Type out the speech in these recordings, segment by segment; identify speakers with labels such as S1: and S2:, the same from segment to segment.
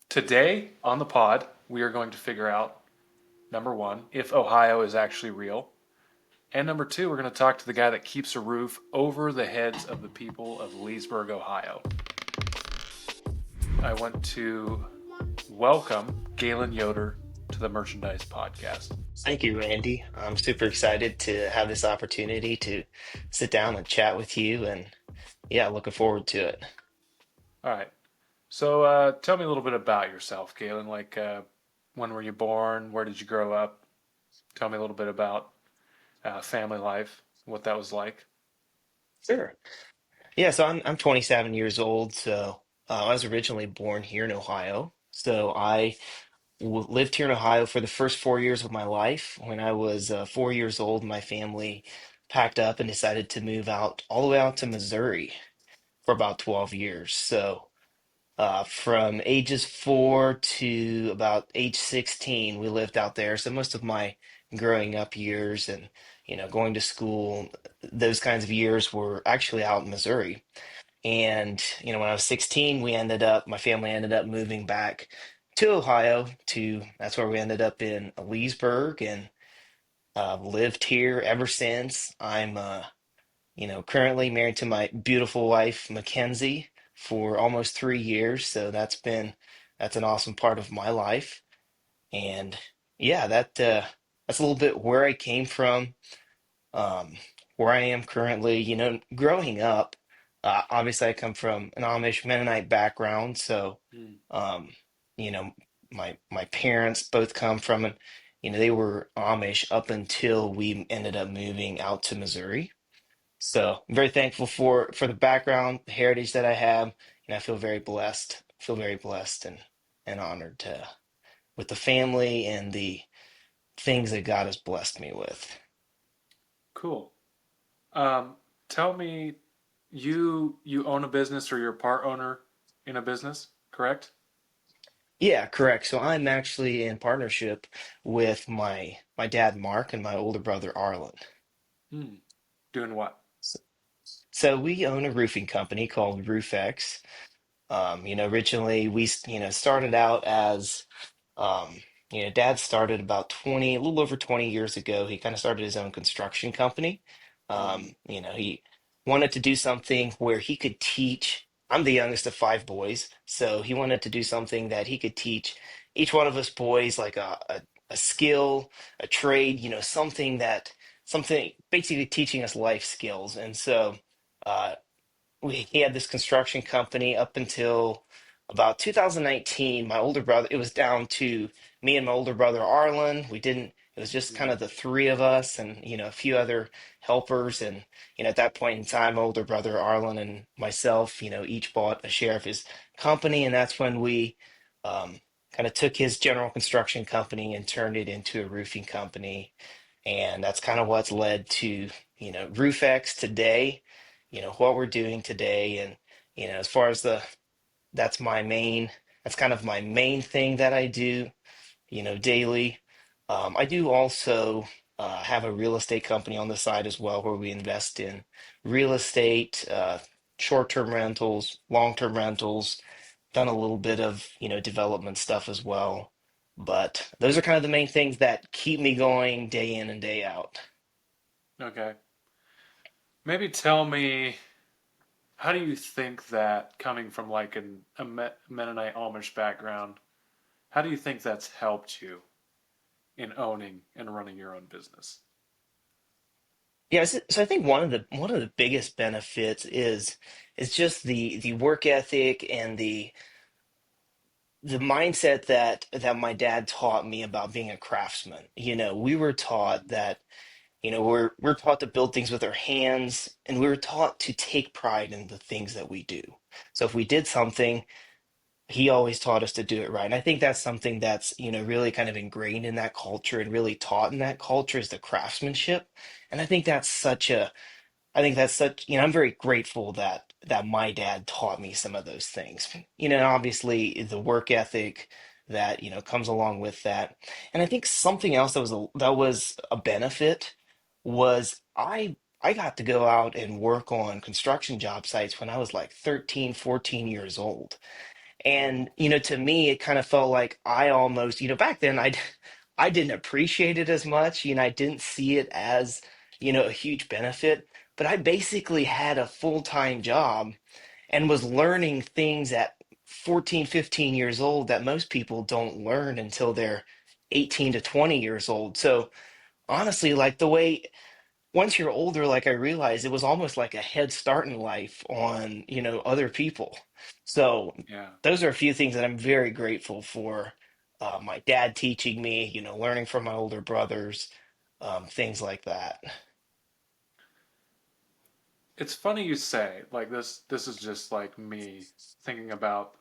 S1: Today on the pod, we are going to figure out number one, if Ohio is actually real. And number two, we're going to talk to the guy that keeps a roof over the heads of the people of Leesburg, Ohio. I want to welcome Galen Yoder to the Merchandise Podcast.
S2: Thank you, Randy. I'm super excited to have this opportunity to sit down and chat with you, and yeah, looking forward to it.
S1: All right. So tell me a little bit about yourself, Galen. When were you born? Where did you grow up? Tell me a little bit about family life, what that was like.
S2: Sure. Yeah, so I'm 27 years old. So I was originally born here in Ohio. So I lived here in Ohio for the first 4 years of my life. When I was 4 years old, my family packed up and decided to move out all the way out to Missouri for about 12 years. So from ages 4 to about age 16, we lived out there. So most of my growing up years and, going to school, those kinds of years were actually out in Missouri. And, when I was 16, my family ended up moving back to Ohio that's where we ended up in Leesburg and lived here ever since. I'm currently married to my beautiful wife, Mackenzie, for almost 3 years. So that's an awesome part of my life. And yeah, that's a little bit where I came from, um, where I am currently. Growing up, obviously I come from an Amish-Mennonite background. So,
S1: Mm.
S2: um, you know, my parents both come from an, they were Amish up until we ended up moving out to Missouri. So I'm very thankful for the background, the heritage that I have, and I feel very blessed. Feel very blessed and honored to with the family and the things that God has blessed me with.
S1: Cool. Um, Tell me, you own a business or you're a part owner in a business, correct?
S2: Yeah, correct. So I'm actually in partnership with my dad Mark and my older brother Arlen.
S1: Hmm. Doing what?
S2: So, so we own a roofing company called RoofX. Originally started out as Um, Dad started about 20, a little over 20 years ago. He kind of started his own construction company.
S1: Mm-hmm.
S2: He wanted to do something where he could teach. I'm the youngest of five boys, so he wanted to do something that he could teach each one of us boys like a skill, a trade, something basically teaching us life skills. And so uh, he had this construction company up until about 2019. My older brother, it was down to me and my older brother Arlen. It was just kind
S1: Mm-hmm.
S2: of the three of us and, a few other helpers. And, at that point in time, my older brother Arlen and myself, each bought a share of his company. And that's when we kind of took his general construction company and turned it into a roofing company. And that's kind of what's led to, RoofX today, what we're doing today. And, as far as that's that's kind of my main thing that I do, daily. I do also have a real estate company on the side as well, where we invest in real estate, short-term rentals, long-term rentals, done a little bit of, development stuff as well. But those are kind of the main things that keep me going day in and day out.
S1: Okay. Maybe tell me, how do you think that coming from a Mennonite Amish background, how do you think that's helped you in owning and running your own business?
S2: Yeah, so I think one of the biggest benefits is just the work ethic and the mindset that my dad taught me about being a craftsman. We were taught that, we're taught to build things with our hands, and we were taught to take pride in the things that we do. So if we did something, he always taught us to do it right. And I think that's something that's, really kind of ingrained in that culture and really taught in that culture is the craftsmanship. And I think that's such, I'm very grateful that my dad taught me some of those things. And obviously the work ethic that, comes along with that. And I think something else that was a benefit was I got to go out and work on construction job sites when I was like 13, 14 years old. And, to me, it kind of felt like I almost, back then I didn't appreciate it as much. I didn't see it as, a huge benefit, but I basically had a full-time job and was learning things at 14, 15 years old that most people don't learn until they're 18 to 20 years old. So honestly, like the way once you're older, like I realized it was almost like a head start in life on, other people. So
S1: Yeah.
S2: those are a few things that I'm very grateful for. My dad teaching me, learning from my older brothers, things like that.
S1: It's funny you say like this is just like me thinking about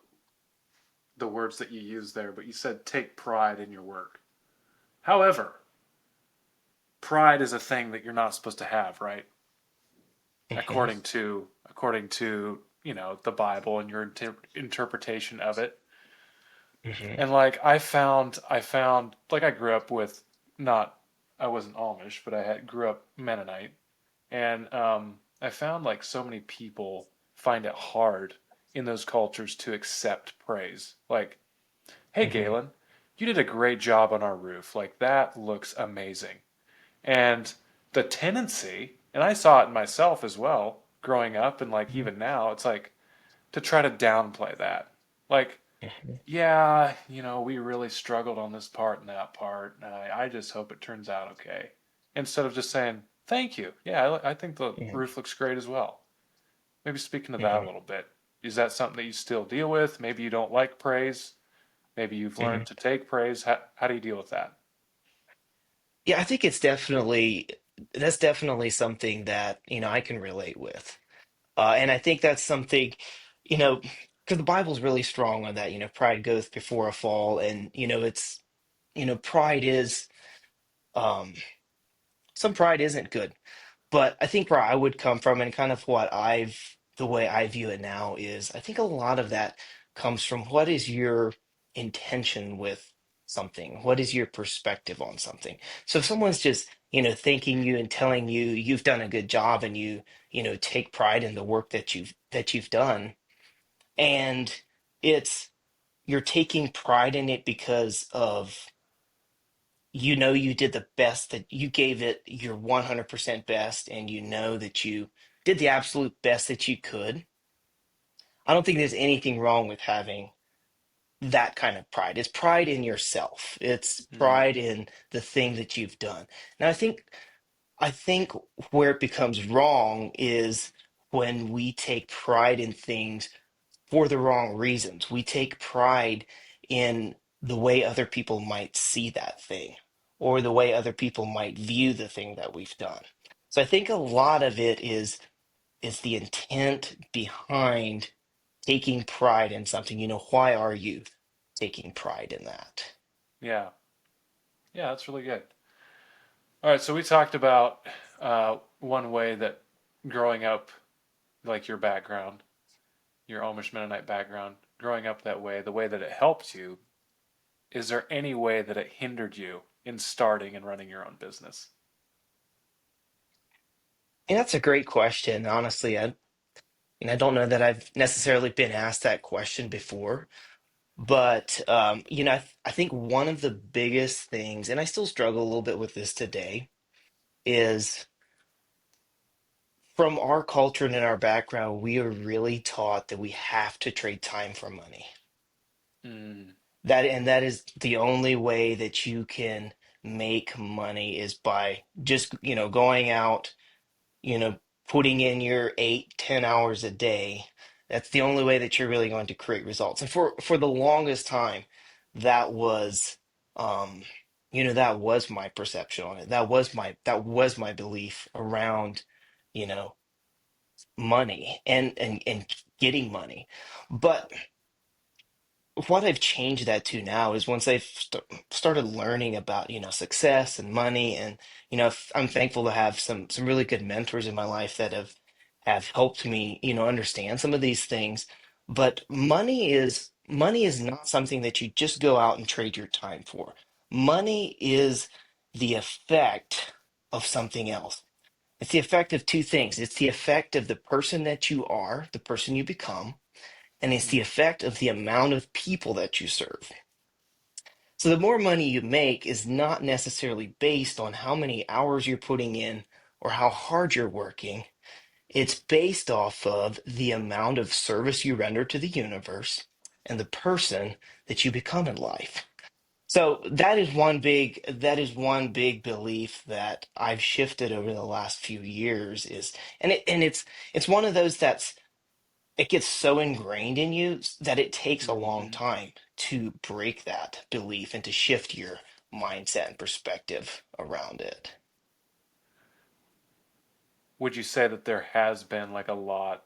S1: the words that you use there, but you said take pride in your work. However, pride is a thing that you're not supposed to have, right?
S2: Hmm.
S1: According to the Bible and your interpretation of it.
S2: Hmm.
S1: And like I found like I grew up with not I wasn't Amish, but grew up Mennonite, and I found like so many people find it hard in those cultures to accept praise. Like, hey
S2: Hmm.
S1: Galen, you did a great job on our roof. Like that looks amazing. And the tendency, and I saw it in myself as well, growing up and like even now, it's like to try to downplay that. Like,
S2: Hmm.
S1: yeah, we really struggled on this part and that part, and I just hope it turns out okay. Instead of just saying, thank you. Yeah, I think the
S2: Hmm.
S1: roof looks great as well. Maybe speaking to that a
S2: Hmm.
S1: little bit. Is that something that you still deal with? Maybe you don't like praise. Maybe you've
S2: Hmm.
S1: learned to take praise. How do you deal with that?
S2: Yeah, I think that's definitely something that, I can relate with. And I think that's something, you know, because the Bible's really strong on that, pride goeth before a fall. And, pride is, um, some pride isn't good. But I think where I would come from and kind of the way I view it now is I think a lot of that comes from what is your intention with something? What is your perspective on something? So if someone's just, thanking you and telling you you've done a good job and you take pride in the work that you've done, and it's you're taking pride in it because of you did the best, that you gave it your 100% best, and that you did the absolute best that you could. I don't think there's anything wrong with having that kind of pride. It's pride in yourself. It's
S1: Mm,
S2: pride in the thing that you've done. Now I think where it becomes wrong is when we take pride in things for the wrong reasons. We take pride in the way other people might see that thing, or the way other people might view the thing that we've done. So I think a lot of it is the intent behind taking pride in something. Why are you taking pride in that?
S1: yeah, yeah, that's really good. All right, so we talked about one way that growing up, like your background, your Amish Mennonite background, growing up that way, the way that it helped you. Is there any way that it hindered you in starting and running your own business?
S2: And that's a great question. Honestly, I don't know that I've necessarily been asked that question before. But I think one of the biggest things, and I still struggle a little bit with this today, is from our culture and in our background, we are really taught that we have to trade time for money.
S1: Mm,
S2: That is the only way that you can make money is by just, going out, you know, putting in your 8, 10 hours a day. That's the only way that you're really going to create results. And for the longest time, that was, um, that was my perception on it. That was my belief around, you know, money and getting money. But what I've changed that to now is once I've started learning about, success and money, and I'm thankful to have some really good mentors in my life that have helped me, understand some of these things. But money is not something that you just go out and trade your time for. Money is the effect of something else. It's the effect of two things. It's the effect of the person that you are, the person you become, and it's the
S1: Mm.
S2: effect of the amount of people that you serve. So the more money you make is not necessarily based on how many hours you're putting in or how hard you're working. It's based off of the amount of service you render to the universe and the person that you become in life. So that is one big belief that I've shifted over the last few years is and it's one of those that's it gets so ingrained in you that it takes a long
S1: Hmm.
S2: time to break that belief and to shift your mindset and perspective around it.
S1: Would you say that there has been like a lot?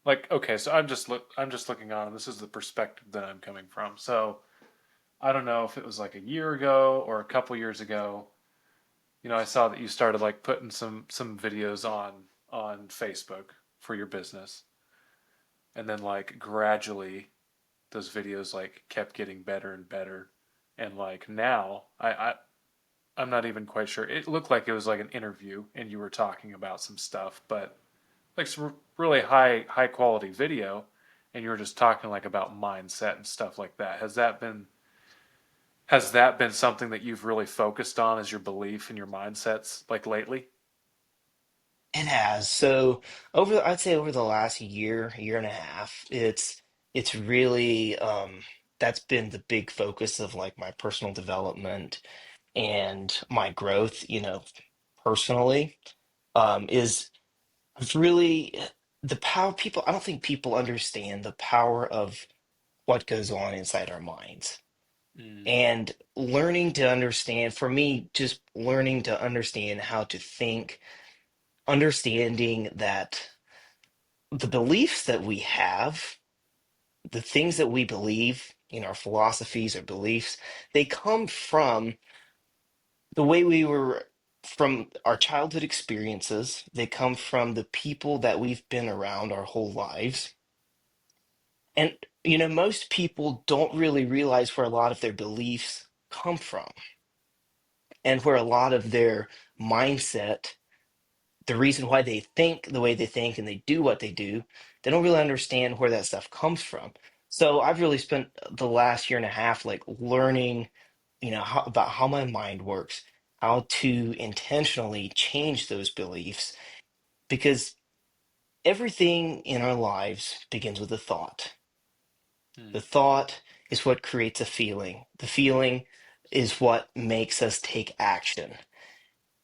S1: Like, okay, so I'm just looking on, and this is the perspective that I'm coming from. So I don't know if it was like a year ago or a couple years ago. I saw that you started like putting some videos on Facebook for your business, and then like gradually those videos like kept getting better and better, and like now I'm not even quite sure. It looked like it was like an interview, and you were talking about some stuff, but like some really high quality video, and you were just talking like about mindset and stuff like that. Has that been something that you've really focused on as your belief and your mindsets like lately?
S2: It has. So I'd say over the last year and a half, it's really that's been the big focus of like my personal development and my growth, personally, is really the power people, I don't think people understand the power of what goes on inside our minds.
S1: Mm,
S2: And learning to understand, for me, just learning to understand how to think, understanding that the beliefs that we have, the things that we believe in our philosophies or beliefs, they come from the way we were, from our childhood experiences. They come from the people that we've been around our whole lives. And, most people don't really realize where a lot of their beliefs come from and where a lot of their mindset, the reason why they think the way they think and they do what they don't really understand where that stuff comes from. So I've really spent the last year and a half like learning, about how my mind works, how to intentionally change those beliefs, because everything in our lives begins with a thought. The
S1: mm,
S2: thought is what creates a feeling. The feeling is what makes us take action.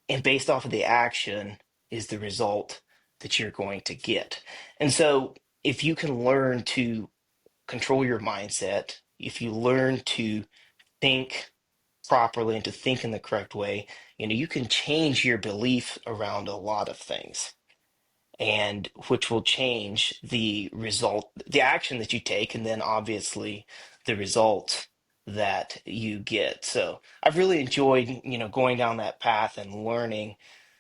S2: And based off of the action is the result that you're going to get. And so if you can learn to control your mindset, if you learn to think properly and to think in the correct way, you can change your belief around a lot of things, and which will change the result, the action that you take, and then obviously the result that you get. So I've really enjoyed, going down that path and learning,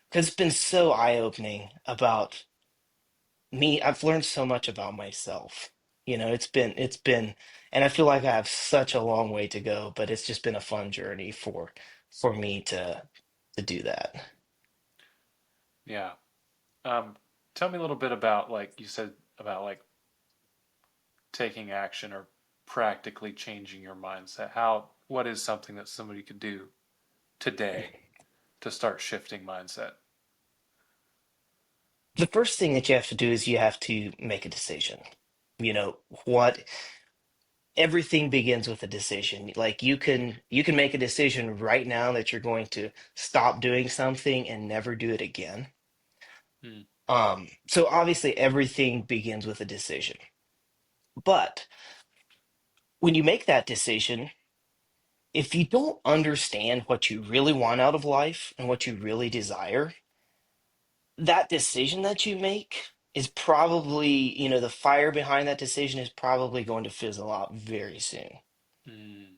S2: because it's been so eye-opening about me. I've learned so much about myself. It's been, and I feel like I have such a long way to go, but it's just been a fun journey for me to do that.
S1: yeah. Um, Tell me a little bit about like you said about like taking action or practically changing your mindset. What is something that somebody could do today to start shifting mindset?
S2: The first thing that you have to do is you have to make a decision. You know, what everything begins with a decision. Like you can make a decision right now that you're going to stop doing something and never do it again.
S1: Mm,
S2: So obviously everything begins with a decision. But when you make that decision, if you don't understand what you really want out of life and what you really desire, that decision that you make is probably, the fire behind that decision is probably going to fizzle out very soon.
S1: mm,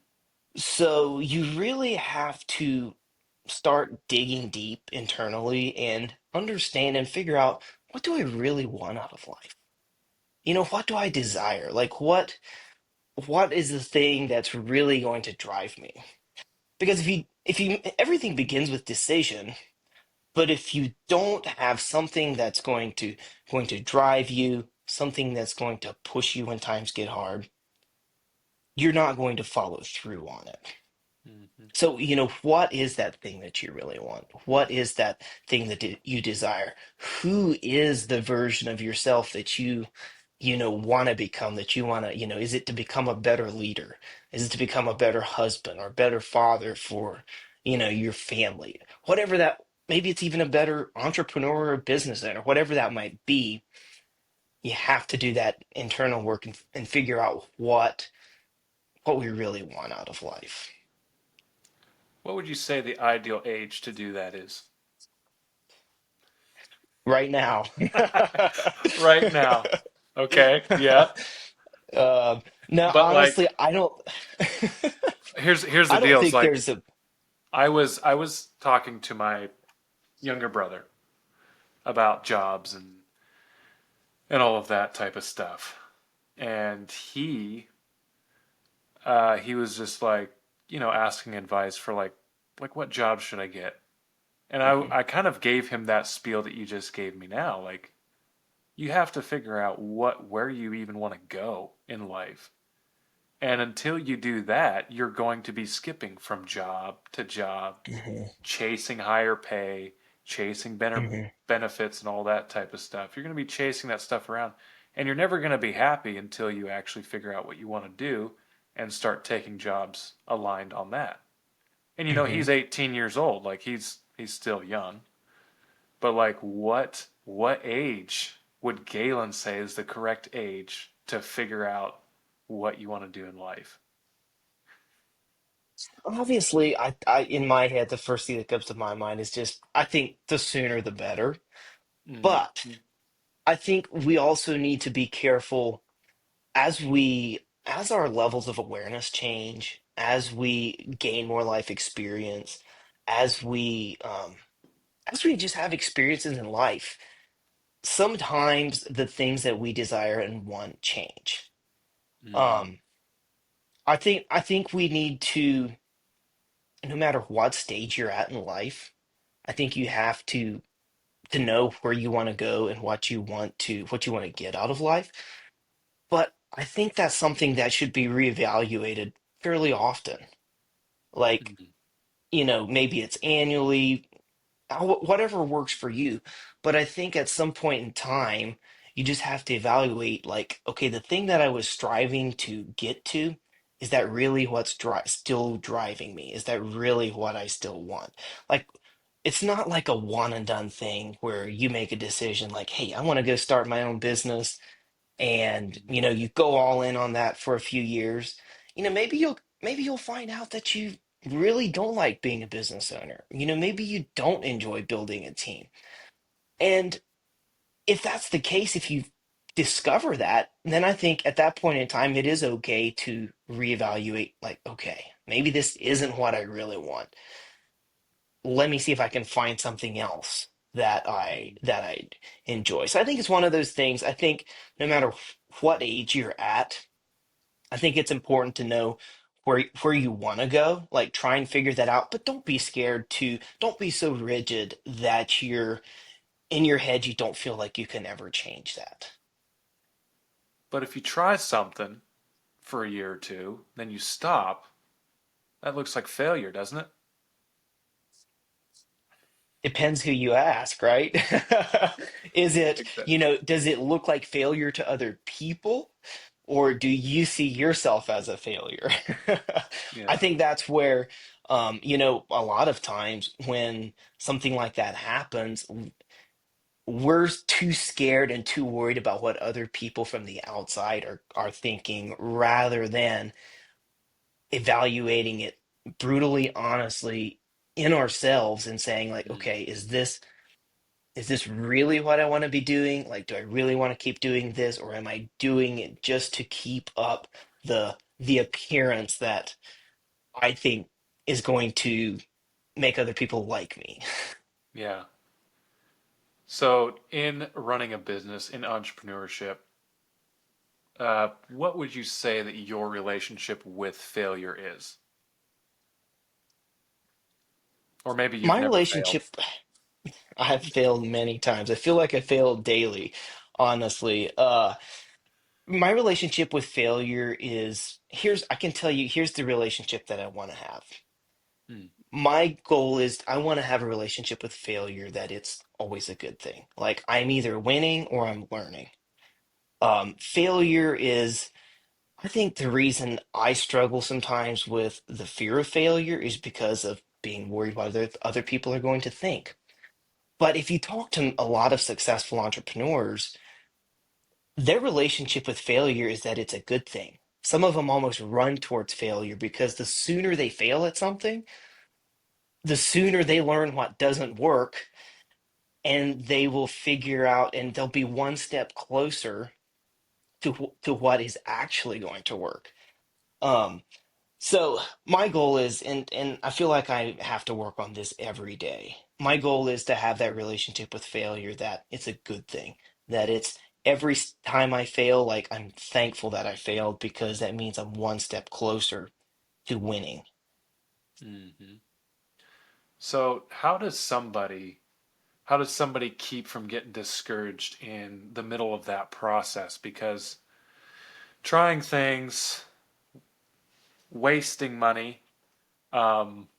S2: So you really have to start digging deep internally and understand and figure out, what do I really want out of life? What do I desire? Like what is the thing that's really going to drive me? Because if you everything begins with decision, but if you don't have something that's going to drive you, something that's going to push you when times get hard, you're not going to follow through on it.
S1: Hmm.
S2: So, what is that thing that you really want? What is that thing that you desire? Who is the version of yourself that you want to become, that you want to, is it to become a better leader? Is it to become a better husband or better father for, your family? Whatever that, maybe it's even a better entrepreneur or business owner, whatever that might be, you have to do that internal work and figure out what we really want out of life
S1: What would you say the ideal age to do that is?
S2: right now.
S1: Right now. Okay, yeah.
S2: No,
S1: But like
S2: honestly, I don't.
S1: here's the
S2: I don't
S1: deal. It's
S2: think
S1: like
S2: there's a.
S1: I was talking to my younger brother about jobs and all of that type of stuff. And he was just like, asking advice for like what job should I get? And
S2: Mhm,
S1: I kind of gave him that spiel that you just gave me now. Like you have to figure out where you even want to go in life. And until you do that, you're going to be skipping from job to job,
S2: mhm,
S1: chasing higher pay, chasing better
S2: mhm,
S1: benefits and all that type of stuff. You're going to be chasing that stuff around and you're never going to be happy until you actually figure out what you want to do and start taking jobs aligned on that. And
S2: mhm.
S1: he's 18 years old, like he's still young. But like what age would Galen say is the correct age to figure out what you want to do in life?
S2: Obviously, in my head, the first thing that comes to my mind is just I think the sooner the better.
S1: Mm.
S2: But I think we also need to be careful as our levels of awareness change, as we gain more life experience, as we just have experiences in life. Sometimes the things that we desire and want change.
S1: Mm.
S2: Um, I think we need to, no matter what stage you're at in life, I think you have to know where you want to go and what you want to get out of life. But I think that's something that should be reevaluated fairly often. Like,
S1: Mm.
S2: maybe it's annually, whatever works for you. But I think at some point in time, you just have to evaluate, like, okay, the thing that I was striving to get to, is that really what's still driving me? Is that really what I still want? Like, it's not like a one and done thing where you make a decision like, hey, I want to go start my own business, and you go all in on that for a few years. Maybe you'll find out that you really don't like being a business owner. Maybe you don't enjoy building a team. And if that's the case, if you discover that, then I think at that point in time it is okay to reevaluate, like, okay, maybe this isn't what I really want. Let me see if I can find something else that I enjoy. So I think it's one of those things. I think no matter what age you're at, I think it's important to know where you want to go. Like, try and figure that out, but don't be so rigid that you're in your head you don't feel like you can ever change that.
S1: But if you try something for a year or two, then you stop, that looks like failure, doesn't it?
S2: Depends who you ask, right? Is it,
S1: Exactly.
S2: does it look like failure to other people? Or do you see yourself as a failure? I
S1: Yeah.
S2: think that's where, a lot of times when something like that happens, we're too scared and too worried about what other people from the outside are thinking, rather than evaluating it brutally honestly in ourselves and saying, like,
S1: Mm.
S2: okay, is this really what I want to be doing? Like, do I really want to keep doing this, or am I doing it just to keep up the appearance that I think is going to make other people like me?
S1: Yeah. So, in running a business, in entrepreneurship, what would you say that your relationship with failure is? Or maybe you've
S2: My
S1: never failed.
S2: relationship, I have failed many times. I feel like I fail daily. honestly. My relationship with failure is I can tell you, here's the relationship that I want to have.
S1: Hmm.
S2: My goal is I want to have a relationship with failure that it's always a good thing. Like I'm either winning or I'm learning. Failure is, I think the reason I struggle sometimes with the fear of failure is because of being worried what other people are going to think. But if you talk to a lot of successful entrepreneurs, their relationship with failure is that it's a good thing. Some of them almost run towards failure because the sooner they fail at something, the sooner they learn what doesn't work, and they will figure out and they'll be one step closer to to what is actually going to work. Um, so my goal is, and I feel like I have to work on this every day. My goal is to have that relationship with failure that it's a good thing, that it's time I fail, like I'm thankful that I failed because that means I'm one step closer to winning.
S1: Hmm. So how does somebody keep from getting discouraged in the middle of that process? Because trying things, wasting money, um,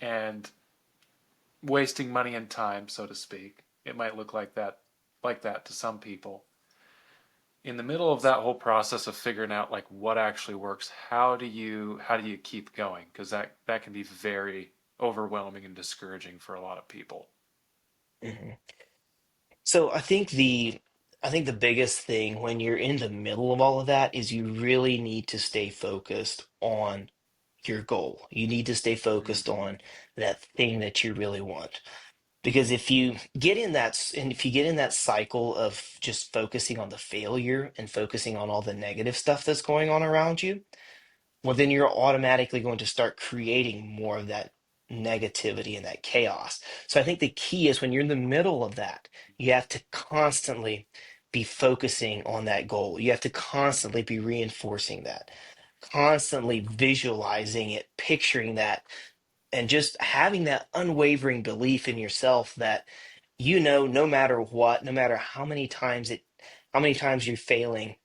S1: and wasting money and time, so to speak. It might look like that to some people. In the middle of that whole process of figuring out like what actually works, how do you keep going? Because that can be very overwhelming and discouraging for a lot of people.
S2: Mhm. So I think the biggest thing when you're in the middle of all of that is you really need to stay focused on your goal. You need to stay focused
S1: Mm-hmm.
S2: on that thing that you really want. Because if you get in and if you get in that cycle of just focusing on the failure and focusing on all the negative stuff that's going on around you, well, then you're automatically going to start creating more of that negativity and that chaos. So I think the key is when you're in the middle of that, you have to constantly be focusing on that goal. You have to constantly be reinforcing that, constantly visualizing it, picturing that, and just having that unwavering belief in yourself that no matter what, no matter how many times you're failing,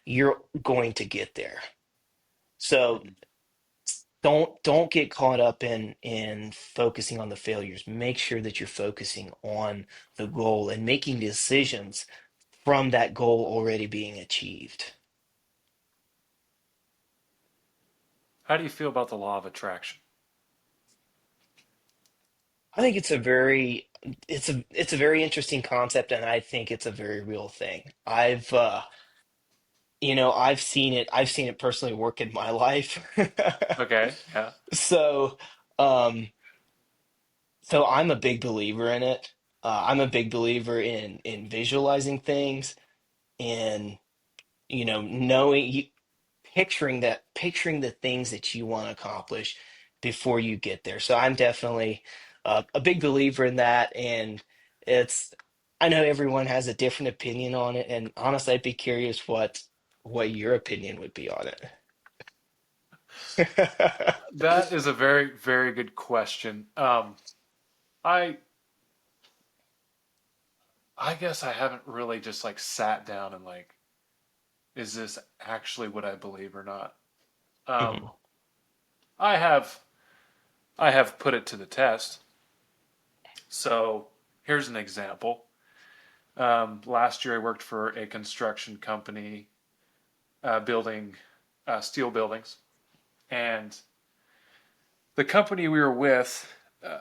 S2: you're going to get there. So don't get caught up in focusing on the failures. Make sure that you're focusing on the goal and making decisions from that goal already being achieved.
S1: How do you feel about the law of attraction?
S2: I think it's a very interesting concept, and I think it's a very real thing. I've seen it personally work in my life.
S1: Okay, yeah.
S2: So um so I'm a big believer in it. I'm a big believer in visualizing things and knowing picturing the things that you want to accomplish before you get there. So I'm definitely a big believer in that, and it's I know everyone has a different opinion on it, and honestly, I'd be curious what your opinion would be on it.
S1: That is a very, very good question. I I guess I haven't really just like sat down and like, is this actually what I believe or not? Um,
S2: Mhm,
S1: I have I have put it to the test. So here's an example. Last year I worked for a construction company building steel buildings, and the company we were with uh,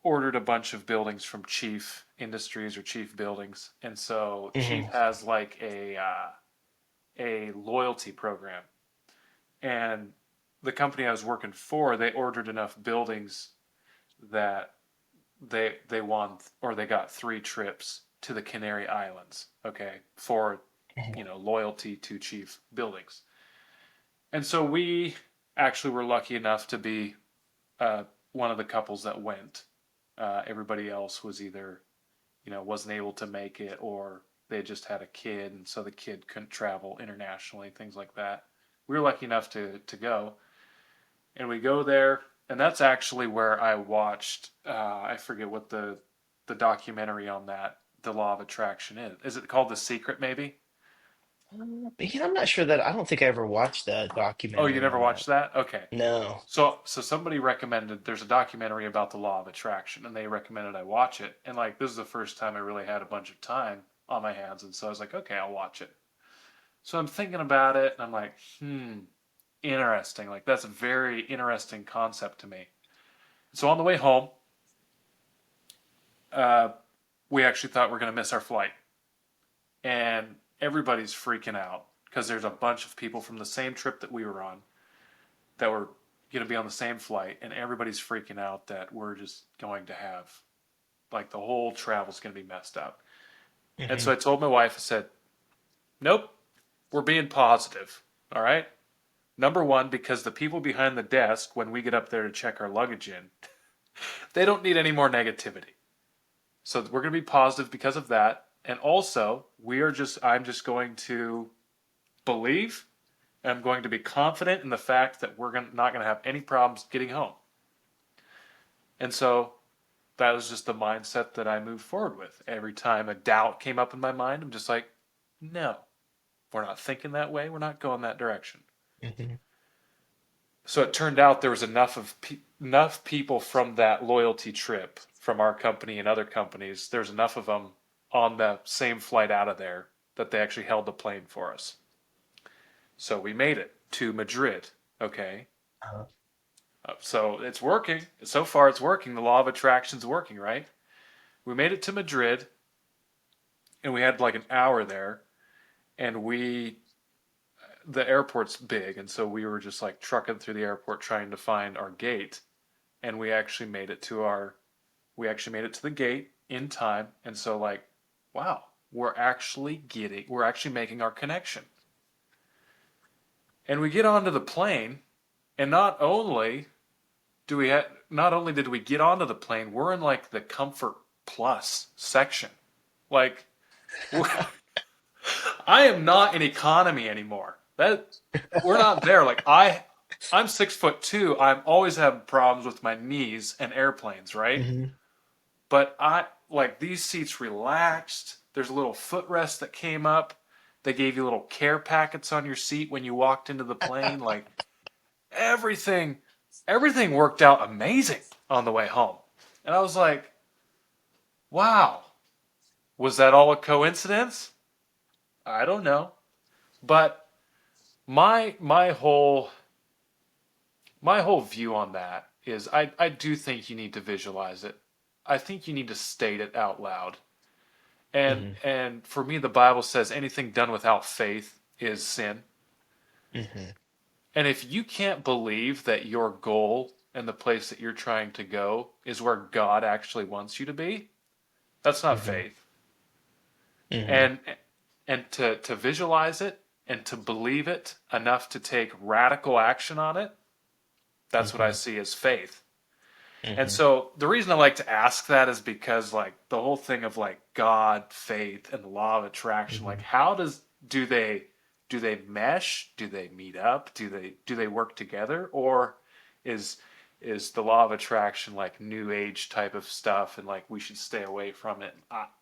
S1: ordered a bunch of buildings from Chief Industries or Chief Buildings, and so Chief
S2: mhm,
S1: has like a loyalty program, and the company I was working for, they ordered enough buildings that they won or they got 3 trips to the Canary Islands. Okay, for
S2: mhm,
S1: loyalty to Chief Buildings, and so we actually were lucky enough to be uh, one of the couples that went. Everybody else was either wasn't able to make it or they just had a kid and so the kid couldn't travel internationally, things like that. We were lucky enough to go, and we go there, and that's actually where I watched. I forget what the documentary on that the law of attraction is. Is it called The Secret, maybe?
S2: I'm not sure that I don't think I ever watched a
S1: Oh, you
S2: documentary
S1: never
S2: on that.
S1: watched that? Okay.
S2: No.
S1: So somebody recommended there's a documentary about the law of attraction, and they recommended I watch it. And like this is the first time I really had a bunch of time on my hands, and so I was like, okay, I'll watch it. So I'm thinking about it, and I'm like, interesting. Like that's a very interesting concept to me. So on the way home, uh, we actually thought we are going to miss our flight, and everybody's freaking out because there's a bunch of people from the same trip that we were on that were going to be on the same flight, and everybody's freaking out that we're just going to have like the whole travel's going to be messed up. And
S2: Hmm.
S1: so I told my wife, I said, nope, we're being positive. All right. Number one, because the people behind the desk, when we get up there to check our luggage in, they don't need any more negativity. So we're going to be positive because of that. And also, I'm just going to believe and I'm going to be confident in the fact that not going to have any problems getting home. And so that was just the mindset that I moved forward with. Every time a doubt came up in my mind, I'm just like, no, we're not thinking that way. We're not going that direction.
S2: Hmm.
S1: So it turned out there was enough people from that loyalty trip from our company and other companies. There's enough of them on the same flight out of there that they actually held the plane for us. So we made it to Madrid. Okay.
S2: Uh,
S1: So it's working. So far, it's working. The law of attraction's working, right? We made it to Madrid, and we had like an hour there, and the airport's big, and so we were just like trucking through the airport trying to find our gate, and we actually made it to the gate in time, and so like, wow, we're actually making our connection, and we get onto the plane, and not only did we get onto the plane, we're in like the comfort plus section, like. I am not in economy anymore. That we're not there. I'm 6'2". I'm always having problems with my knees and airplanes, right?
S2: hmm.
S1: But I like these seats relaxed. There's a little footrest that came up. They gave you little care packets on your seat when you walked into the plane. Like everything, everything worked out amazing on the way home. And I was like, wow, was that all a coincidence? I don't know. But my my whole view on that is I do think you need to visualize it. I think you need to state it out loud.
S2: Hmm.
S1: And for me the Bible says anything done without faith is sin.
S2: Hmm.
S1: And if you can't believe that your goal and the place that you're trying to go is where God actually wants you to be, that's not
S2: Hmm.
S1: faith.
S2: Hmm.
S1: And to visualize it and to believe it enough to take radical action on it, that's what I
S2: Hmm.
S1: see as faith. And
S2: Hmm.
S1: so the reason I like to ask that is because like the whole thing of like God, faith, and the law of attraction, like
S2: Hmm.
S1: how do they do they mesh? Do they meet up? Do they work together? Or is is the law of attraction like new age type of stuff and like we should stay away from it?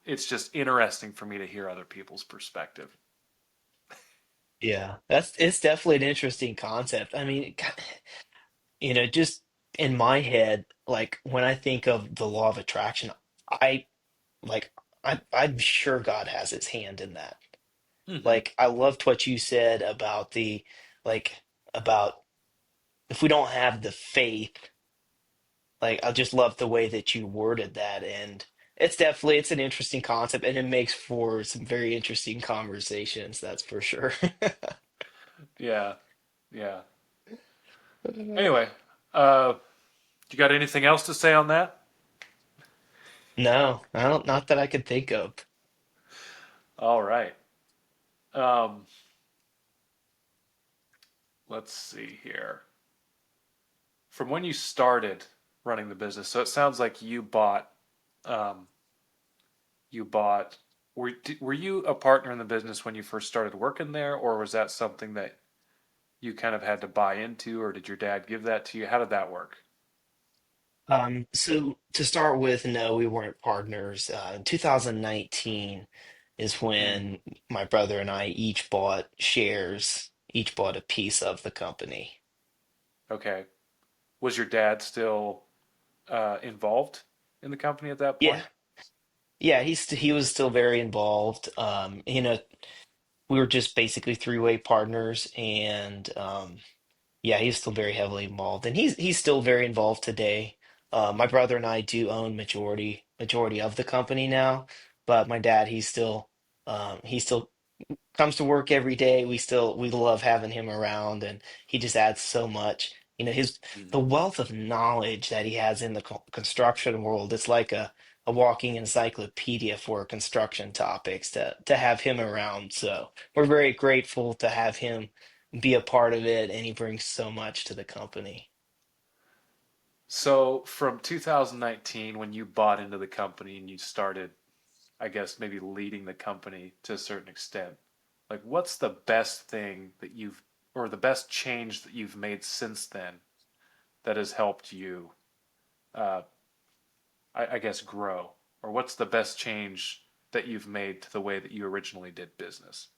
S1: It's just interesting for me to hear other people's perspective.
S2: Yeah, it's definitely an interesting concept. I mean, just in my head, like when I think of the law of attraction, I like I'm sure God has his hand in that.
S1: Hmm.
S2: Like I loved what you said about like about if we don't have the faith, like I just love the way that you worded that, and it's an interesting concept and it makes for some very interesting conversations, that's for sure.
S1: Yeah, yeah. Anyway, uh, you got anything else to say on that?
S2: No, I don't, not that I could think of.
S1: All right. Um, let's see here. From when you started running the business, so it sounds like um, you bought. Were you a partner in the business when you first started working there, or was that something that you kind of had to buy into, or did your dad give that to you? How did that work?
S2: So to start with, no, we weren't partners. 2019 is
S1: Mm,
S2: when my brother and I each bought shares, each bought a piece of the company.
S1: okay. Was your dad still involved in the company at that
S2: Yeah,
S1: point?
S2: yeah, he was still very involved. We were just basically three-way partners, and yeah, he's still very heavily involved, and he's still very involved today. My brother and I do own majority of the company now, but my dad, he still comes to work every day. We love having him around, and he just adds so much. His
S1: Mm.
S2: the wealth of knowledge that he has in the construction world. It's like a walking encyclopedia for construction topics to have him around. So we're very grateful to have him be a part of it, and he brings so much to the company.
S1: So from 2019, when you bought into the company and you started, I guess maybe leading the company to a certain extent, like what's the best thing that you've, or the best change that you've made since then that has helped you, uh, I guess, grow? Or what's the best change that you've made to the way that you originally did business?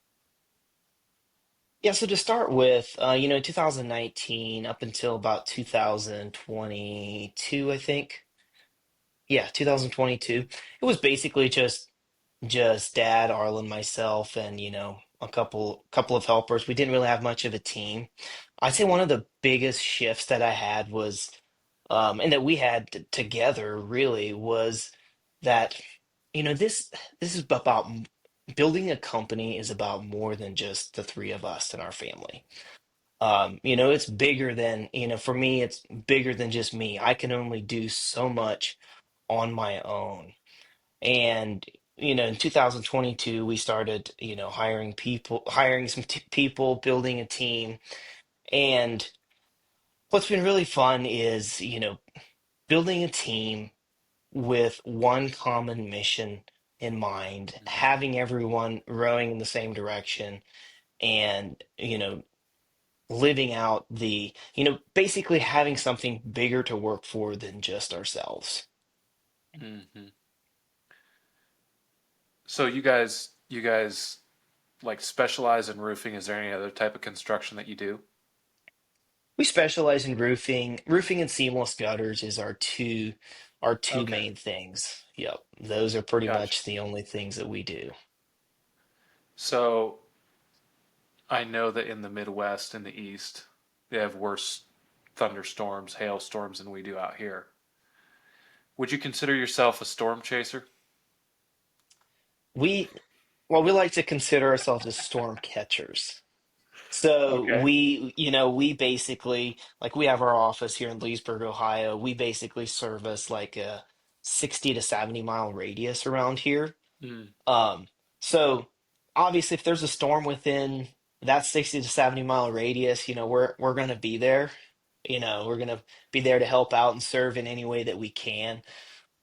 S2: Yeah, so to start with, 2019 up until about 2022, I think. Yeah, 2022. It was basically just dad, Arlen, myself, and a couple of helpers. We didn't really have much of a team. I'd say one of the biggest shifts that I had was, and that we had together really was that, this is about building a company is about more than just the three of us and our family. It's bigger than, for me, it's bigger than just me. I can only do so much on my own. And, in 2022, we started, hiring some people, building a team. And what's been really fun is, building a team with one common mission in mind,
S1: Mm.
S2: having everyone rowing in the same direction, and, living out basically having something bigger to work for than just ourselves.
S1: Mm-hmm. So you guys like specialize in roofing. Is there any other type of construction that you do?
S2: We specialize in roofing. Roofing and seamless gutters is our two
S1: Okay,
S2: main things. Yep. Those are pretty
S1: gotcha.
S2: much the only things that we do.
S1: So I know that in the Midwest and the East, they have worse thunderstorms, hailstorms than we do out here. Would you consider yourself a storm chaser?
S2: We well, we like to consider ourselves as storm catchers. So
S1: Okay.
S2: we basically, like, we have our office here in Leesburg, Ohio. We basically service like a 60 to 70 mile radius around here.
S1: Mm.
S2: Um, so obviously if there's a storm within that 60 to 70 mile radius, we're gonna be there. We're gonna be there to help out and serve in any way that we can.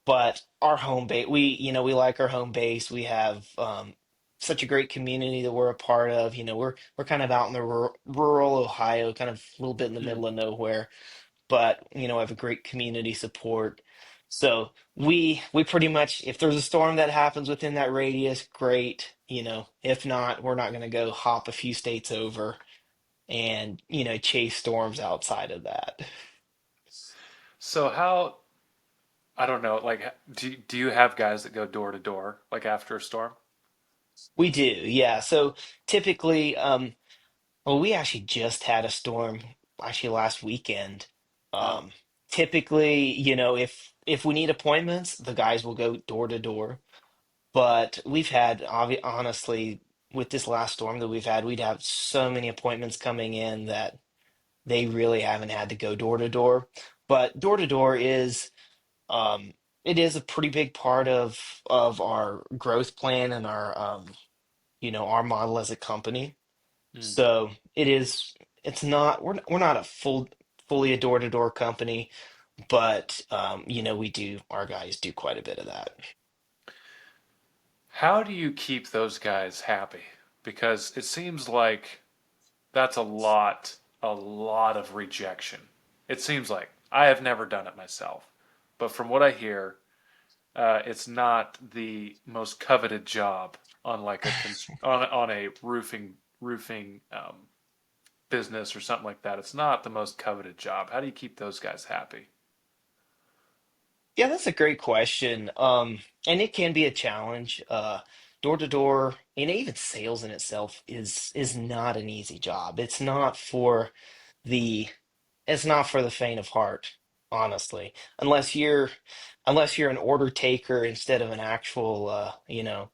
S2: But our home base, we like our home base. We have such a great community that we're a part of. We're kind of out in the rural Ohio, kind of a little bit in the
S1: Mm.
S2: middle of nowhere, but have a great community support. So we pretty much, if there's a storm that happens within that radius, great. If not, we're not going to go hop a few states over and chase storms outside of that.
S1: So how, I don't know, like do you have guys that go door to door like after a storm?
S2: We do, yeah. So typically, well, we actually just had a storm actually last weekend.
S1: Oh.
S2: Um, Typically, if we need appointments, the guys will go door to door. But we've had, honestly, with this last storm that we've had, we'd have so many appointments coming in that they really haven't had to go door to door. But door to door um, it is a pretty big part of our growth plan and our model as a company.
S1: Mm.
S2: So it's not, we're not a fully a door to door company, but our guys do quite a bit of that.
S1: How do you keep those guys happy? Because it seems like that's a lot of rejection. It seems like I have never done it myself, but from what I hear, it's not the most coveted job on like on a roofing business or something like that. It's not the most coveted job. How do you keep those guys happy?
S2: Yeah, that's a great question. And it can be a challenge. Door to door, and even sales in itself is not an easy job. The it's not for the faint of heart, honestly. Unless you're an order taker instead of an actual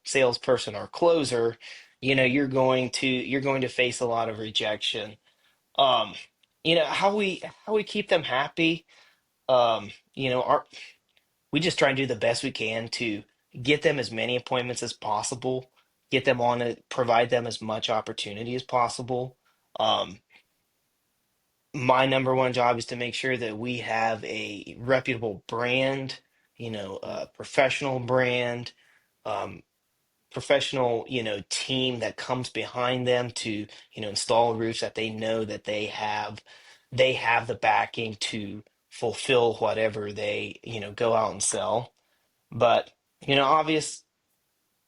S2: salesperson or closer, you're going to face a lot of rejection. Um, how we keep them happy, our we just try and do the best we can to get them as many appointments as possible, get them on it, provide them as much opportunity as possible. Um, my number one job is to make sure that we have a reputable brand,
S1: Mm,
S2: a professional brand, um, professional, team that comes behind them to, install roofs that they know that they have the backing to fulfill whatever they, go out and sell. But, obvious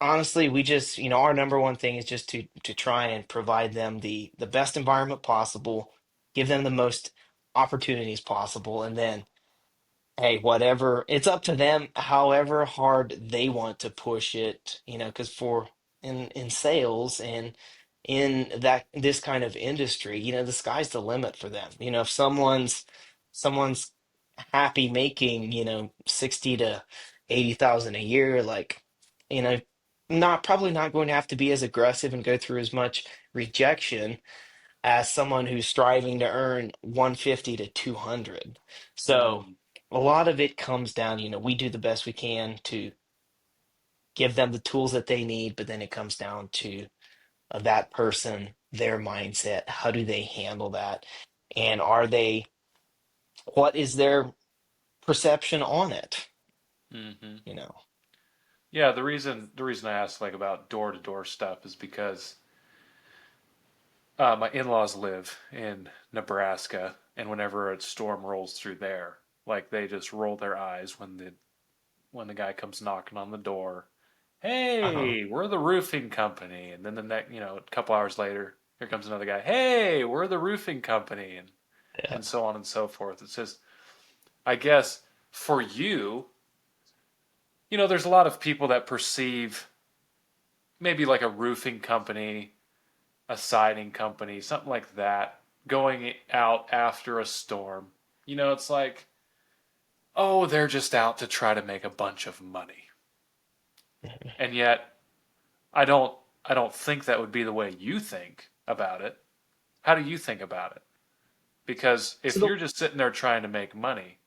S2: honestly, we just, our number one thing is just to try and provide them the best environment possible, give them the most opportunities possible, and then hey, whatever, it's up to them, however hard they want to push it, because in sales and in that this kind of industry, the sky's the limit for them. If someone's happy making, 60 to 80,000 a year, like, you know, not probably not going to have to be as aggressive and go through as much rejection as someone who's striving to earn 150 to 200. So
S1: mm,
S2: a lot of it comes down, we do the best we can to give them the tools that they need, but then it comes down to that person, their mindset. How do they handle that? And what is their perception on it?
S1: hmm
S2: You know?
S1: Yeah, the reason I asked like about door to door stuff is because my in-laws live in Nebraska, and whenever a storm rolls through there, like they just roll their eyes when the guy comes knocking on the door.
S2: Uh-huh.
S1: Hey, we're the roofing company, and then the next, a couple hours later, here comes another guy. Hey, we're the roofing company, and
S2: Yeah.
S1: so on and so forth. It's just, I guess, for you, there's a lot of people that perceive maybe like a roofing company, a siding company, something like that, going out after a storm. It's like, oh, they're just out to try to make a bunch of money. And yet, I don't I don't think that would be the way you think about it. How do you think about it? Because
S2: So
S1: if you're just sitting there trying to make money,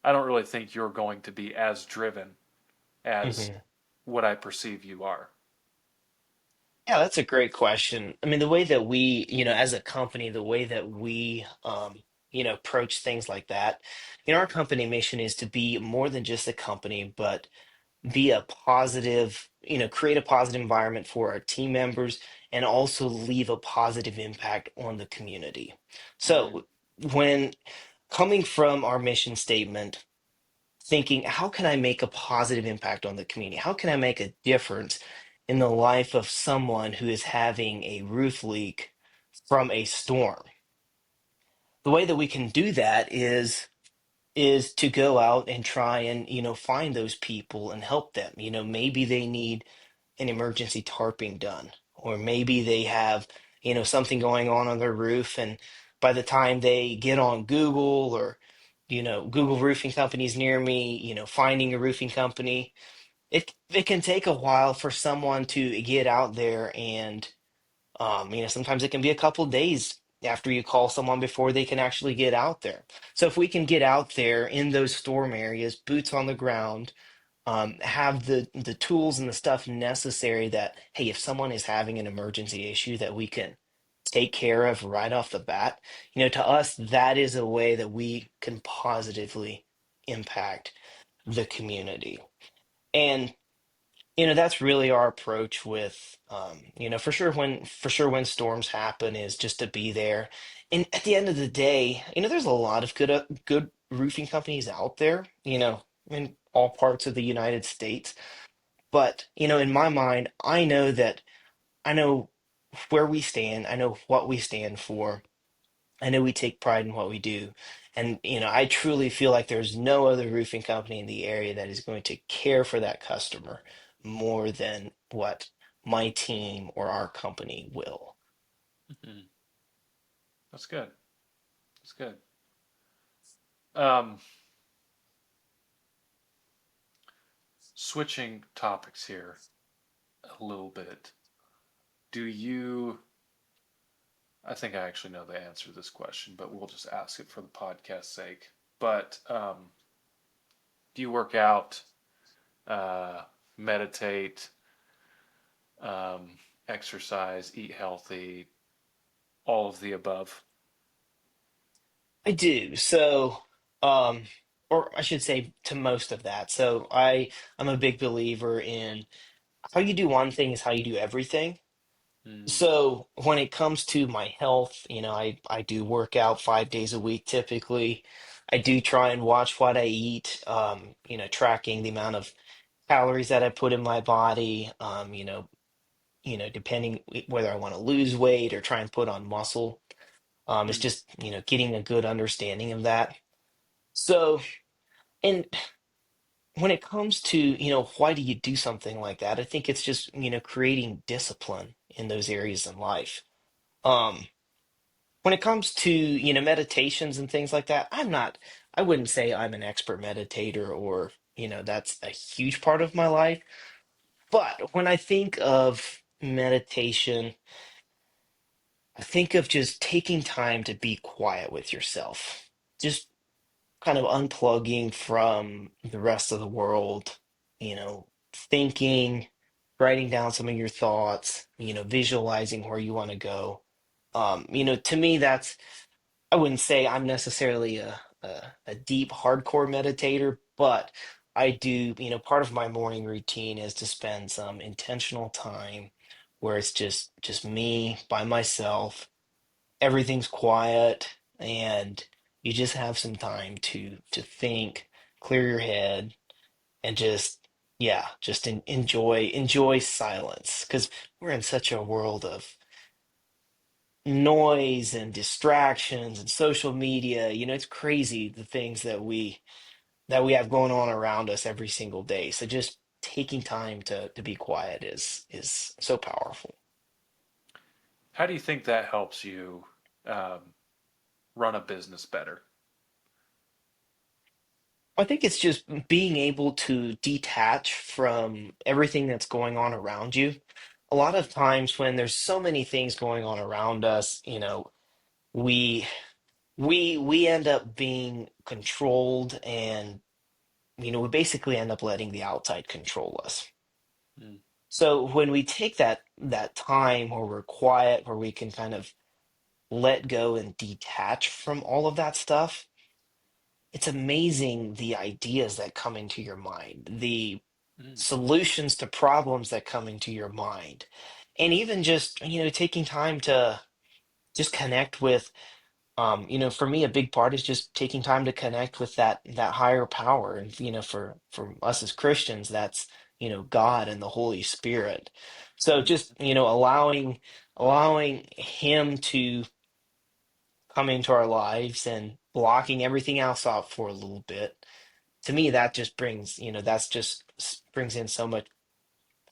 S1: I don't really think you're going to be as driven as
S2: Mhm.
S1: what I perceive you are.
S2: Yeah, that's a great question. I mean, the way that we, as a company, the way that we, approach things like that, our company mission is to be more than just a company, but be a positive, create a positive environment for our team members and also leave a positive impact on the community.
S1: Mm,
S2: So when coming from our mission statement, thinking, how can I make a positive impact on the community? How can I make a difference in the life of someone who is having a roof leak from a storm? The way that we can do that is to go out and try and find those people and help them. Maybe they need an emergency tarping done, or maybe they have something going on their roof, and by the time they get on Google or Google roofing companies near me, finding a roofing company, it can take a while for someone to get out there, and sometimes it can be a couple days after you call someone before they can actually get out there. So if we can get out there in those storm areas, boots on the ground, have the tools and the stuff necessary that, hey, if someone is having an emergency issue that we can take care of right off the bat, to us, that is a way that we can positively impact the community. And that's really our approach with for sure when storms happen is just to be there. And at the end of the day, there's a lot of good roofing companies out there. in all parts of the United States. But, in my mind, I know where we stand, I know what we stand for. I know we take pride in what we do. And, I truly feel like there's no other roofing company in the area that is going to care for that customer more than what my team or our company will.
S1: Mhm. That's good. That's good. Um, Switching topics here a little bit. Do you? I think I actually know the answer to this question, but we'll just ask it for the podcast's sake. But do you work out, uh, meditate, um, exercise, eat healthy, all of the above?
S2: I do. Um, or I should say to most of that. I'm a big believer in how you do one thing is how you do everything.
S1: Mm,
S2: So when it comes to my health, I do work out 5 days a week typically. I do try and watch what I eat, tracking the amount of calories that I put in my body, depending whether I want to lose weight or try and put on muscle. It's
S1: mm,
S2: just, getting a good understanding of that. So, and when it comes to, why do you do something like that? I think it's just, creating discipline in those areas in life. Um, when it comes to, meditations and things like that, I wouldn't say I'm an expert meditator or, that's a huge part of my life. But when I think of meditation, I think of just taking time to be quiet with yourself. Just kind of unplugging from the rest of the world, thinking, writing down some of your thoughts, visualizing where you want to go. To me, I wouldn't say I'm necessarily a deep, hardcore meditator, but I do, part of my morning routine is to spend some intentional time where it's just me by myself, everything's quiet, and you just have some time to think, clear your head, and just yeah, just enjoy silence because we're in such a world of noise and distractions and social media. It's crazy the things that we have going on around us every single day. So just taking time to be quiet is so powerful.
S1: how do you think that helps you um, run a business better?
S2: I think it's just being able to detach from everything that's going on around you. A lot of times when there's so many things going on around us, we we end up being controlled, and we basically end up letting the outside control us.
S1: Mm,
S2: So when we take that time where we're quiet, where we can kind of let go and detach from all of that stuff, it's amazing the ideas that come into your mind, the
S1: mm,
S2: solutions to problems that come into your mind, and even just taking time to just connect with for me a big part is just taking time to connect with that higher power. And for us as Christians, that's God and the Holy Spirit. So
S1: mm.
S2: just allowing him to come into our lives and blocking everything else out for a little bit. To me, that just brings that's just brings in so much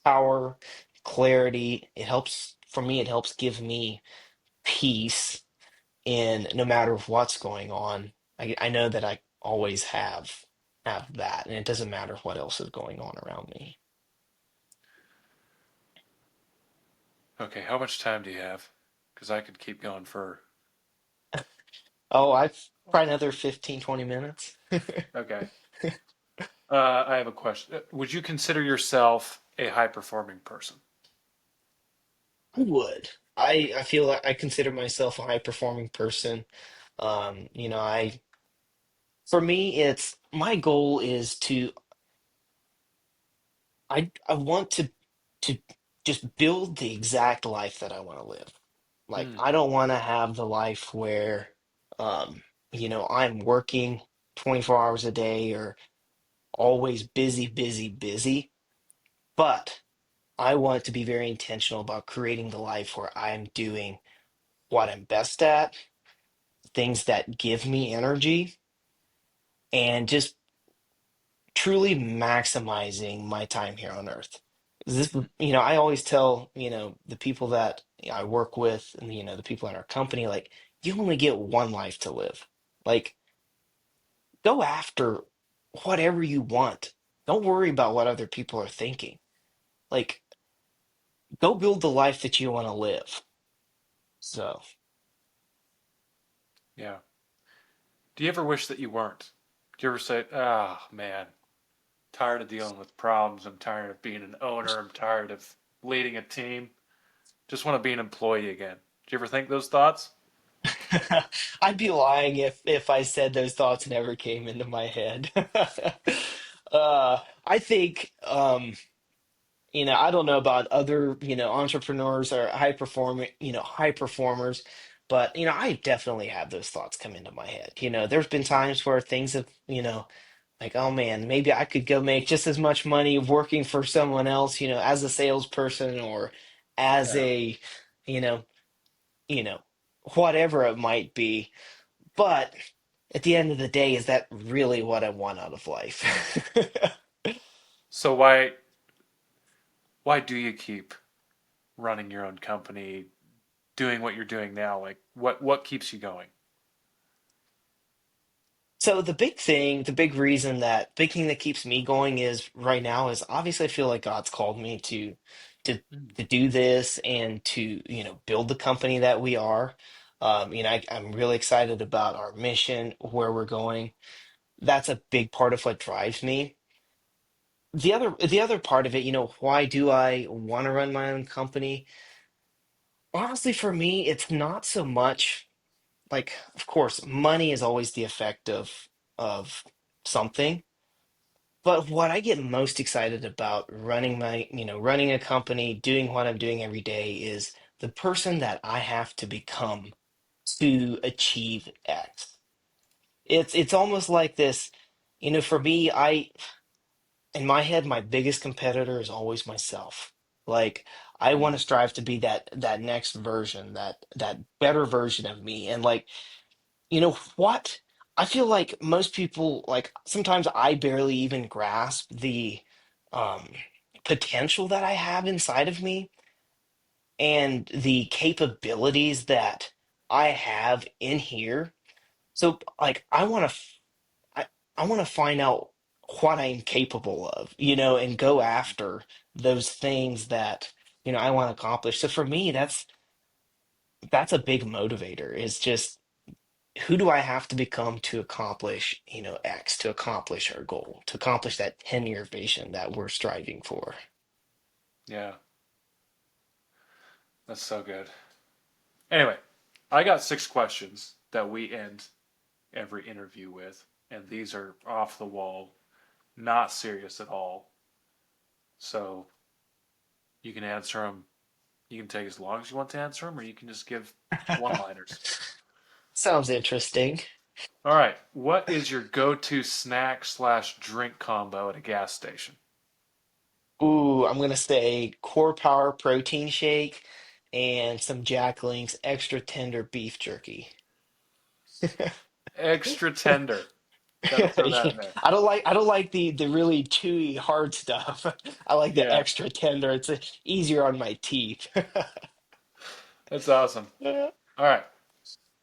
S2: power, clarity. It helps for me, it helps give me peace in no matter what's going on. I know that I always have that, and it doesn't matter what else is going on around me.
S1: Okay, how much time do you have? Because I could keep going for.
S2: Oh, I've probably another 15, 20 minutes.
S1: Okay. I have a question. Would you consider yourself a high performing person?
S2: I would. I feel like I consider myself a high performing person. I for me, it's my goal is I want to just build the exact life that I want to live. Like
S1: Mm,
S2: I don't want to have the life where I'm working 24 hours a day or always busy, busy, busy. But I want to be very intentional about creating the life where I'm doing what I'm best at, things that give me energy, and just truly maximizing my time here on earth. This,
S1: Mm.
S2: I always tell, the people that I work with and, the people in our company, like, you only get one life to live. Like, go after whatever you want. Don't worry about what other people are thinking. Like, go build the life that you want to live. So,
S1: Yeah. Do you ever wish that you weren't? Do you ever say, "Ah, man, tired of dealing with problems. I'm tired of being an owner. I'm tired of leading a team. Just want to be an employee again." Do you ever think those thoughts?
S2: I'd be lying if I said those thoughts never came into my head. I think I don't know about other, entrepreneurs or high performers, but I definitely have those thoughts come into my head. There's been times where things have, like, oh man, maybe I could go make just as much money working for someone else, as a salesperson or as
S1: Yeah.
S2: a, you know, you know, whatever it might be. But at the end of the day, is that really what I want out of life?
S1: So why do you keep running your own company, doing what you're doing now? Like what keeps you going?
S2: So the big thing that keeps me going is right now is obviously I feel like God's called me to
S1: Mm.
S2: to do this and to, build the company that we are. I'm really excited about our mission, where we're going. That's a big part of what drives me. The other part of it, why do I want to run my own company? Honestly, for me, it's not so much like, of course, money is always the effect of something. But what I get most excited about running a company, doing what I'm doing every day is the person that I have to become to achieve X. It's almost like this, for me, in my head, my biggest competitor is always myself. Like, I want
S1: Mm.
S2: to strive to be that next version, that better version of me. And like, you know what? I feel like most people, like, sometimes I barely even grasp the um, potential that I have inside of me and the capabilities that I have in here. So, like, I, I want to find out what I'm capable of, and go after those things that, I want to accomplish. So for me, that's a big motivator, is just who do I have to become to accomplish, X, to accomplish our goal, to accomplish that 10-year vision that we're striving for?
S1: Yeah, that's so good. Anyway, I got 6 questions that we end every interview with, and these are off the wall, not serious at all. So you can answer them. You can take as long as you want to answer them, or you can just give one-liners.
S2: Sounds interesting.
S1: All right. What is your go-to snack slash drink combo at a gas station?
S2: Ooh, I'm gonna say Core Power protein shake and some Jack Link's extra tender beef jerky.
S1: Extra tender. Got to throw that
S2: Yeah,
S1: in there.
S2: I don't like the really chewy hard stuff. I like the
S1: Yeah,
S2: extra tender. It's easier on my teeth.
S1: that's awesome. All right.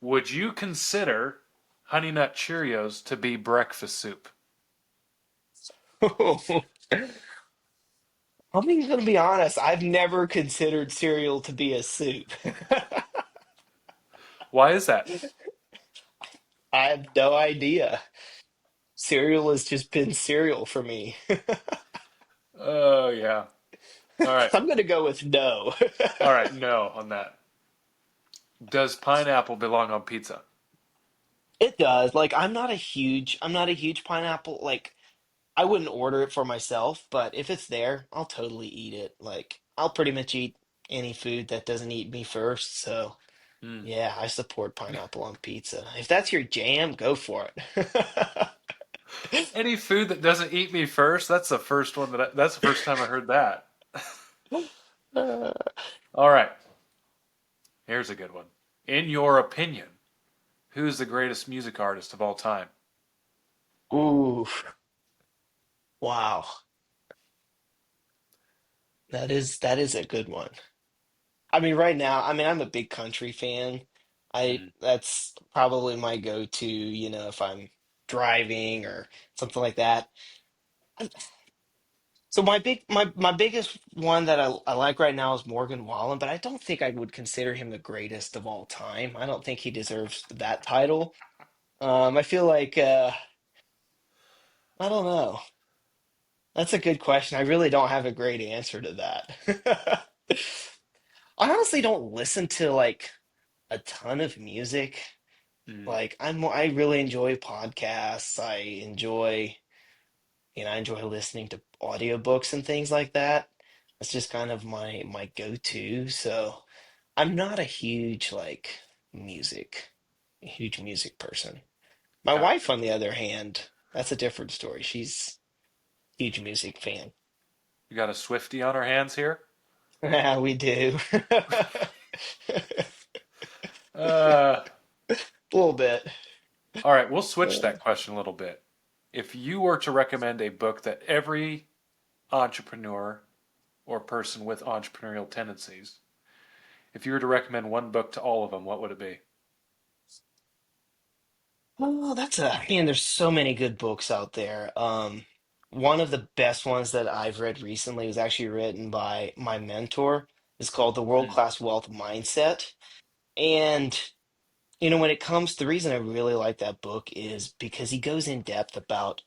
S1: Would you consider Honey Nut Cheerios to be breakfast soup?
S2: I'm even gonna be honest. I've never considered cereal to be a soup.
S1: Why is that?
S2: I have no idea. Cereal has just been cereal for me.
S1: Oh, yeah. All right.
S2: I'm gonna go with no.
S1: All right. No on that. Does pineapple belong on pizza?
S2: It does. Like, I'm not a huge pineapple. Like, I wouldn't order it for myself, but if it's there, I'll totally eat it. Like, I'll pretty much eat any food that doesn't eat me first. So,
S1: Mm.
S2: yeah, I support pineapple on pizza. If that's your jam, go for it.
S1: Any food that doesn't eat me first, that's the first one that's the first time I heard that.
S2: Uh,
S1: All right, here's a good one. In your opinion, who's the greatest music artist of all time?
S2: ooh, wow. That is a good one. I mean, right now, I mean, I'm a big country fan.
S1: Mm.
S2: That's probably my go-to, if I'm driving or something like that. So my biggest one that I like right now is Morgan Wallen, but I don't think I would consider him the greatest of all time. I don't think he deserves that title. I feel like I don't know. That's a good question. I really don't have a great answer to that. I honestly don't listen to like a ton of music.
S1: Mm.
S2: Like I really enjoy podcasts. I enjoy listening to audiobooks and things like that. That's just kind of my go-to. So I'm not a huge music person. My wife,
S1: Gotcha.
S2: on the other hand, that's a different story. She's a huge music fan.
S1: You got a Swifty on our hands here?
S2: Yeah, we do.
S1: Uh,
S2: A little bit.
S1: all right, we'll switch that question a little bit. If you were to recommend a book that every entrepreneur or person with entrepreneurial tendencies, if you were to recommend one book to all of them, what would it be?
S2: Oh, man, there's so many good books out there. One of the best ones that I've read recently was actually written by my mentor. It's called The
S1: Mm.
S2: World-Class Wealth Mindset. And, when it comes, the reason I really like that book is because he goes in depth about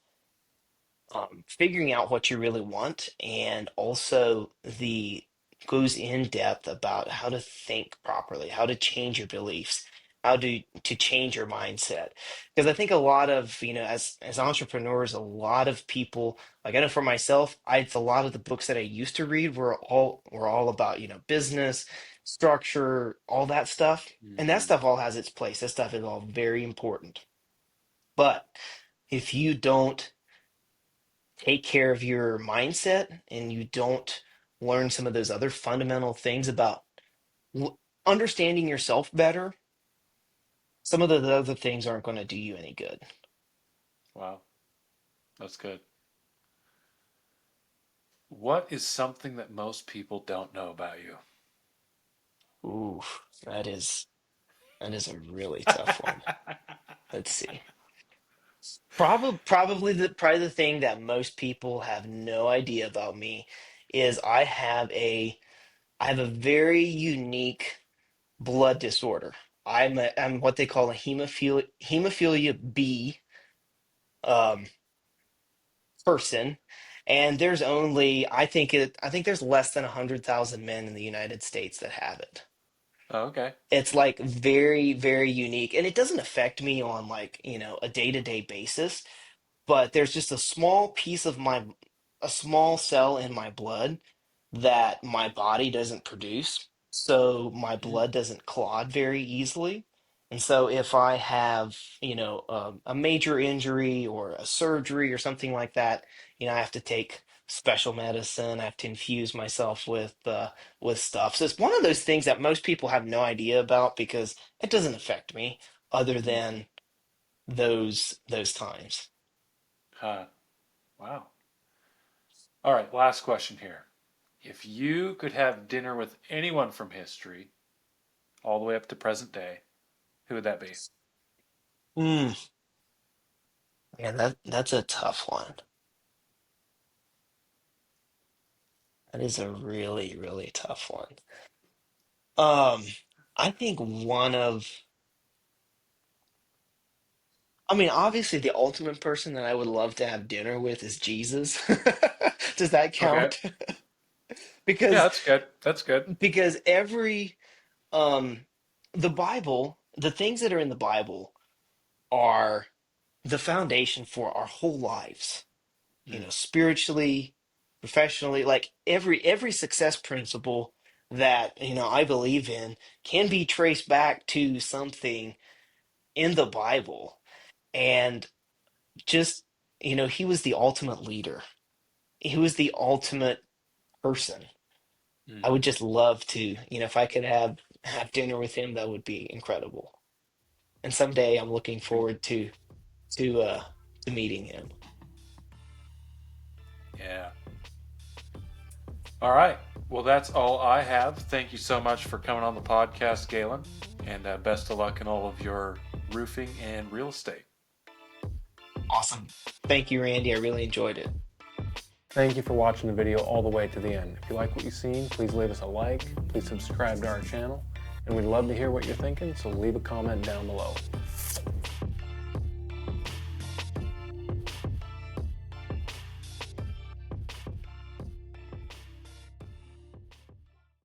S2: figuring out what you really want, and also the goes in depth about how to think properly, how to change your beliefs, how to change your mindset. Because I think a lot of, as entrepreneurs, a lot of people, like I know for myself, it's a lot of the books that I used to read were all about, business, structure, all that stuff. And that
S1: Mm-hmm.
S2: stuff all has its place. That stuff is all very important. But if you don't take care of your mindset and you don't learn some of those other fundamental things about understanding yourself better, some of the other things aren't going to do you any good.
S1: Wow, that's good. What is something that most people don't know about you?
S2: Ooh, that is that is a really tough one. Let's see. Probably the thing that most people have no idea about me is I have a very unique blood disorder. I'm what they call a hemophilia B um, person, and I think there's less than 100,000 men in the United States that have it.
S1: Oh, okay.
S2: It's like very, very unique, and it doesn't affect me on like, a day-to-day basis, but there's just a small cell in my blood that my body doesn't produce, so my
S1: Mm.
S2: blood doesn't clot very easily. And so if I have, a major injury or a surgery or something like that, I have to take special medicine. I have to infuse myself with stuff. So it's one of those things that most people have no idea about because it doesn't affect me other
S1: Mm.
S2: than those times.
S1: Huh. Wow. All right, last question here. If you could have dinner with anyone from history, all the way up to present day, who would that be?
S2: Mm, man, that's a tough one. That is a really, really tough one. Um, I think I mean, obviously the ultimate person that I would love to have dinner with is Jesus. Does that
S1: Okay.
S2: count?
S1: Yeah,
S2: Because
S1: that's good. That's good.
S2: because um the Bible, the things that are in the Bible are the foundation for our whole lives.
S1: Mm.
S2: Spiritually, professionally, like every success principle that, I believe in can be traced back to something in the Bible. And just he was the ultimate leader. He was the ultimate person. I
S1: Hmm.
S2: would just love to, if I could have dinner with him, that would be incredible. And someday I'm looking forward to uh to meeting him.
S1: Yeah. All right. Well, that's all I have. Thank you so much for coming on the podcast, Galen, and best of luck in all of your roofing and real estate.
S2: Awesome. Thank you, Randy. I really enjoyed it.
S3: Thank you for watching the video all the way to the end. If you like what you've seen, please leave us a like, please subscribe to our channel, and we'd love to hear what you're thinking, so leave a comment down below.